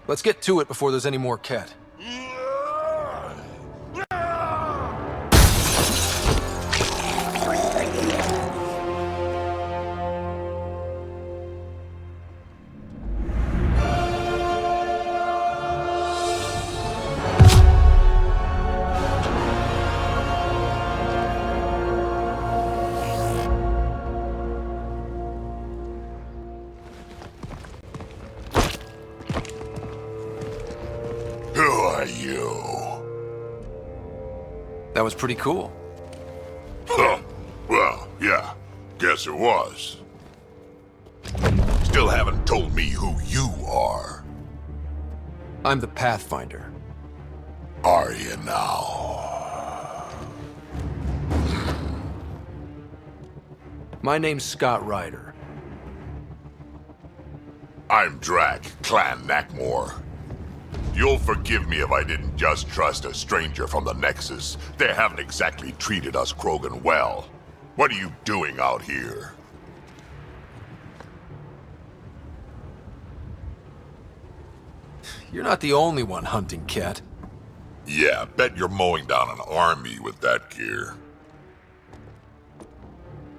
Let's get to it before there's any more Ket. That was pretty cool. Huh. Well, yeah. Guess it was. Still haven't told me who you are. I'm the Pathfinder. Are you now? My name's Scott Ryder. I'm Drack, Clan Knackmore. You'll forgive me if I didn't just trust a stranger from the Nexus. They haven't exactly treated us Krogan well. What are you doing out here? You're not the only one hunting Ket. Yeah, bet you're mowing down an army with that gear.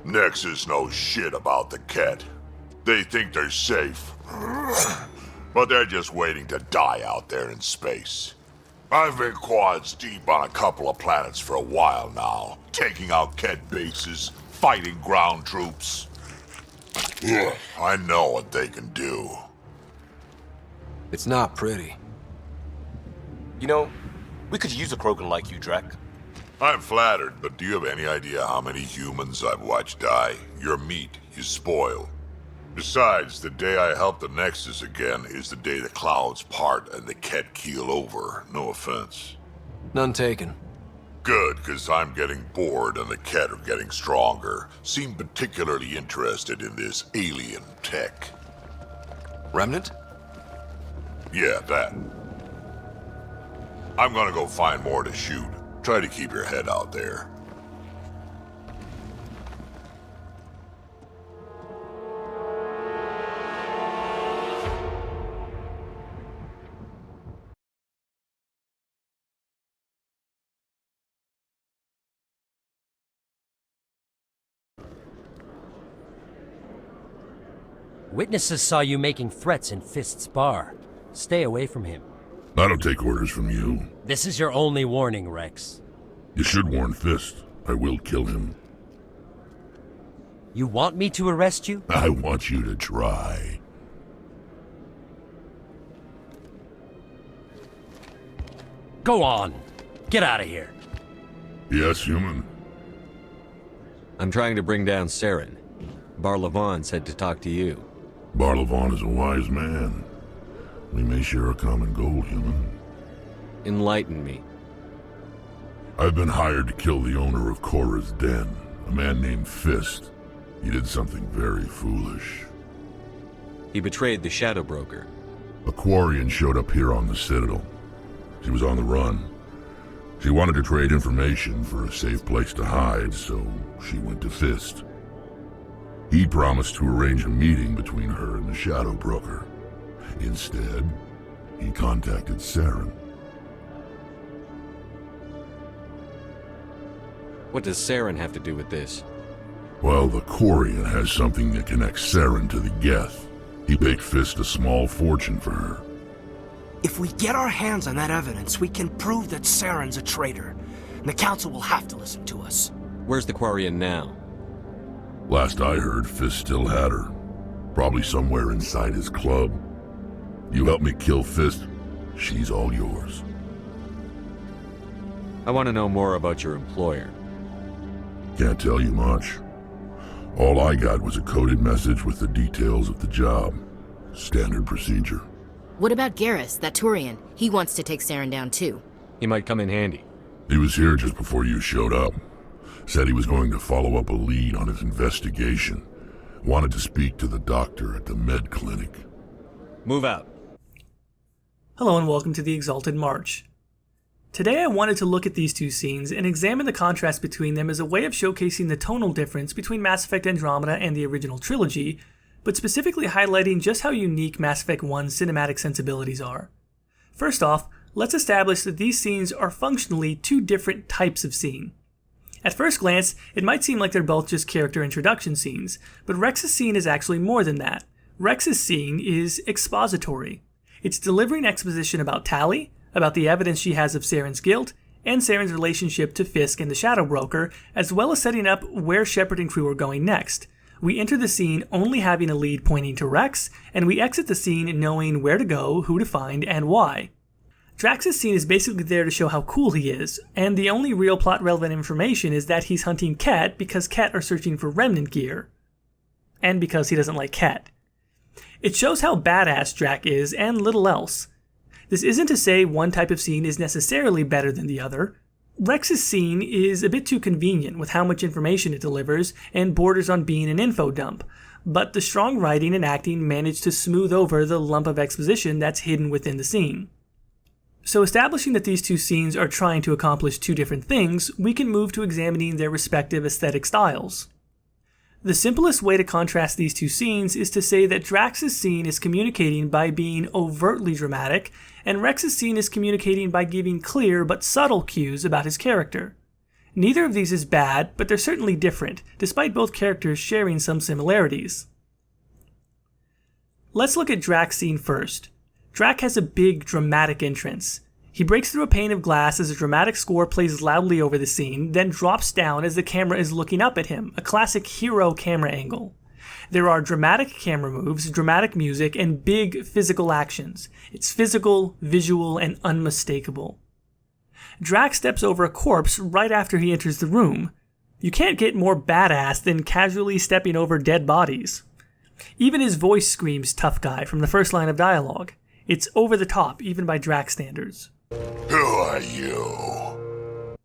Nexus knows shit about the Ket. They think they're safe. But they're just waiting to die out there in space. I've been quads deep on a couple of planets for a while now, taking out Ket bases, fighting ground troops. Ugh, I know what they can do. It's not pretty. You know, we could use a Krogan like you, Drack. I'm flattered, but do you have any idea how many humans I've watched die? Your meat is spoiled. Besides, the day I help the Nexus again is the day the clouds part and the Ket keel over. No offense. None taken. Good, because I'm getting bored and the Ket are getting stronger. Seem particularly interested in this alien tech. Remnant? Yeah, that. I'm gonna go find more to shoot. Try to keep your head out there. Witnesses saw you making threats in Fist's bar. Stay away from him. I don't take orders from you. This is your only warning, Wrex. You should warn Fist. I will kill him. You want me to arrest you? I want you to try. Go on. Get out of here. Yes, human. I'm trying to bring down Saren. Barlavon said to talk to you. Barlavon is a wise man. We may share a common goal, human. Enlighten me. I've been hired to kill the owner of Korra's Den, a man named Fist. He did something very foolish. He betrayed the Shadow Broker. A Quarian showed up here on the Citadel. She was on the run. She wanted to trade information for a safe place to hide, so she went to Fist. He promised to arrange a meeting between her and the Shadow Broker. Instead, he contacted Saren. What does Saren have to do with this? Well, the Quarian has something that connects Saren to the Geth. He paid Fist a small fortune for her. If we get our hands on that evidence, we can prove that Saren's a traitor. And the Council will have to listen to us. Where's the Quarian now? Last I heard, Fist still had her. Probably somewhere inside his club. You help me kill Fist, she's all yours. I want to know more about your employer. Can't tell you much. All I got was a coded message with the details of the job. Standard procedure. What about Garrus, that Turian? He wants to take Saren down too. He might come in handy. He was here just before you showed up. Said he was going to follow up a lead on his investigation. Wanted to speak to the doctor at the med clinic. Move out. Hello and welcome to the Exalted March. Today I wanted to look at these two scenes and examine the contrast between them as a way of showcasing the tonal difference between Mass Effect Andromeda and the original trilogy, but specifically highlighting just how unique Mass Effect 1's cinematic sensibilities are. First off, let's establish that these scenes are functionally two different types of scene. At first glance, it might seem like they're both just character introduction scenes, but Wrex's scene is actually more than that. Wrex's scene is expository. It's delivering exposition about Tally, about the evidence she has of Saren's guilt, and Saren's relationship to Fisk and the Shadow Broker, as well as setting up where Shepard and crew are going next. We enter the scene only having a lead pointing to Wrex, and we exit the scene knowing where to go, who to find, and why. Drax's scene is basically there to show how cool he is, and the only real plot relevant information is that he's hunting Ket because Ket are searching for Remnant gear. And because he doesn't like Ket. It shows how badass Drack is, and little else. This isn't to say one type of scene is necessarily better than the other. Wrex's scene is a bit too convenient with how much information it delivers, and borders on being an info dump, but the strong writing and acting manage to smooth over the lump of exposition that's hidden within the scene. So establishing that these two scenes are trying to accomplish two different things, we can move to examining their respective aesthetic styles. The simplest way to contrast these two scenes is to say that Drax's scene is communicating by being overtly dramatic, and Wrex's scene is communicating by giving clear but subtle cues about his character. Neither of these is bad, but they're certainly different, despite both characters sharing some similarities. Let's look at Drax's scene first. Drack has a big, dramatic entrance. He breaks through a pane of glass as a dramatic score plays loudly over the scene, then drops down as the camera is looking up at him, a classic hero camera angle. There are dramatic camera moves, dramatic music, and big physical actions. It's physical, visual, and unmistakable. Drack steps over a corpse right after he enters the room. You can't get more badass than casually stepping over dead bodies. Even his voice screams tough guy from the first line of dialogue. It's over the top, even by Drack standards. Who are you?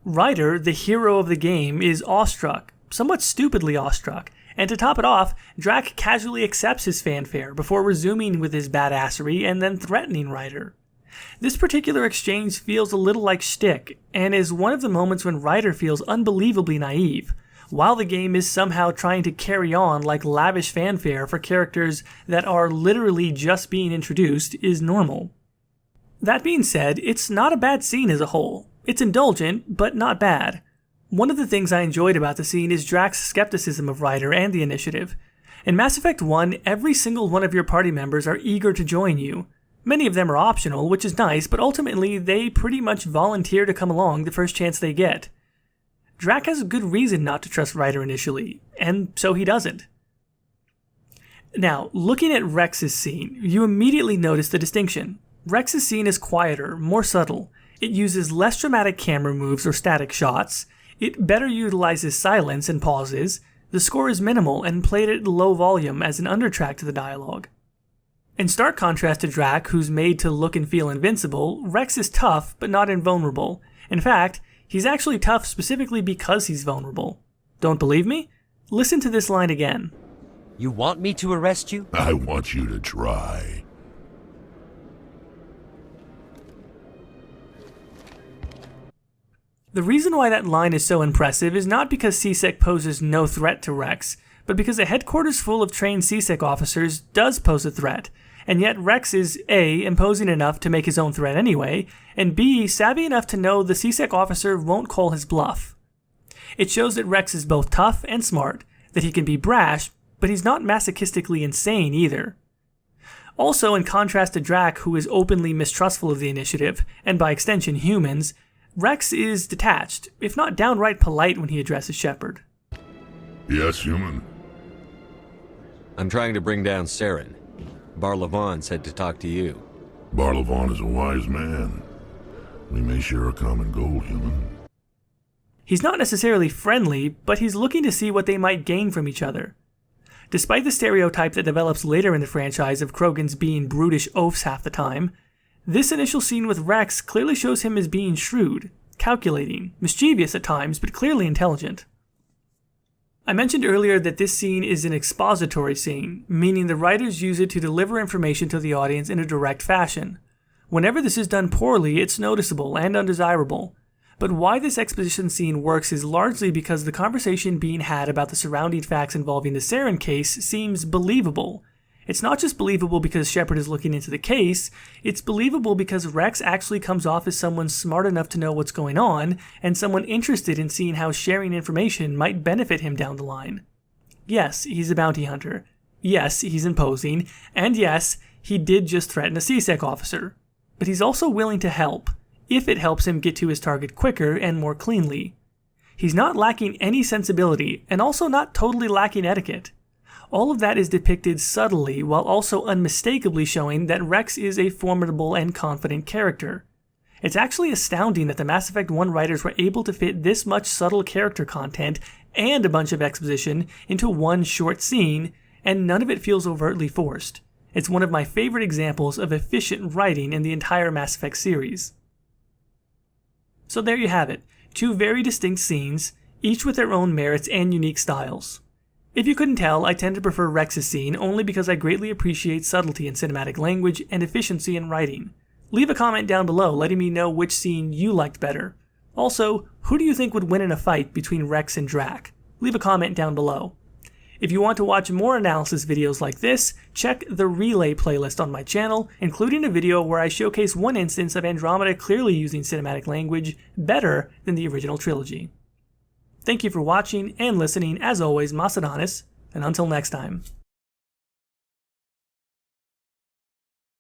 Ryder, the hero of the game, is awestruck, somewhat stupidly awestruck, and to top it off, Drack casually accepts his fanfare before resuming with his badassery and then threatening Ryder. This particular exchange feels a little like shtick, and is one of the moments when Ryder feels unbelievably naive, while the game is somehow trying to carry on like lavish fanfare for characters that are literally just being introduced is normal. That being said, it's not a bad scene as a whole. It's indulgent, but not bad. One of the things I enjoyed about the scene is Drack's skepticism of Ryder and the initiative. In Mass Effect 1, every single one of your party members are eager to join you. Many of them are optional, which is nice, but ultimately they pretty much volunteer to come along the first chance they get. Drack has a good reason not to trust Ryder initially, and so he doesn't. Now, looking at Wrex's scene, you immediately notice the distinction. Wrex's scene is quieter, more subtle. It uses less dramatic camera moves or static shots. It better utilizes silence and pauses. The score is minimal and played at low volume as an undertrack to the dialogue. In stark contrast to Drack, who's made to look and feel invincible, Wrex is tough but not invulnerable. In fact, he's actually tough specifically because he's vulnerable. Don't believe me? Listen to this line again. You want me to arrest you? I want you to try. The reason why that line is so impressive is not because C-Sec poses no threat to Wrex, but because a headquarters full of trained C-Sec officers does pose a threat, and yet Wrex is A, imposing enough to make his own threat anyway, and B, savvy enough to know the C-Sec officer won't call his bluff. It shows that Wrex is both tough and smart, that he can be brash, but he's not masochistically insane either. Also, in contrast to Drack, who is openly mistrustful of the initiative, and by extension humans, Wrex is detached, if not downright polite when he addresses Shepard. Yes, human? I'm trying to bring down Saren. Barlavon said to talk to you. Barlavon is a wise man. We may share a common goal, human. He's not necessarily friendly, but he's looking to see what they might gain from each other. Despite the stereotype that develops later in the franchise of Krogans being brutish oafs half the time, this initial scene with Wrex clearly shows him as being shrewd, calculating, mischievous at times, but clearly intelligent. I mentioned earlier that this scene is an expository scene, meaning the writers use it to deliver information to the audience in a direct fashion. Whenever this is done poorly, it's noticeable and undesirable. But why this exposition scene works is largely because the conversation being had about the surrounding facts involving the Saren case seems believable. It's not just believable because Shepard is looking into the case, it's believable because Wrex actually comes off as someone smart enough to know what's going on, and someone interested in seeing how sharing information might benefit him down the line. Yes, he's a bounty hunter. Yes, he's imposing. And yes, he did just threaten a CSEC officer. But he's also willing to help, if it helps him get to his target quicker and more cleanly. He's not lacking any sensibility, and also not totally lacking etiquette. All of that is depicted subtly while also unmistakably showing that Wrex is a formidable and confident character. It's actually astounding that the Mass Effect 1 writers were able to fit this much subtle character content and a bunch of exposition into one short scene, and none of it feels overtly forced. It's one of my favorite examples of efficient writing in the entire Mass Effect series. So there you have it, 2 very distinct scenes, each with their own merits and unique styles. If you couldn't tell, I tend to prefer Wrex's scene only because I greatly appreciate subtlety in cinematic language and efficiency in writing. Leave a comment down below letting me know which scene you liked better. Also, who do you think would win in a fight between Wrex and Drack? Leave a comment down below. If you want to watch more analysis videos like this, check the Relay playlist on my channel, including a video where I showcase one instance of Andromeda clearly using cinematic language better than the original trilogy. Thank you for watching and listening, as always, Macedonis, and until next time.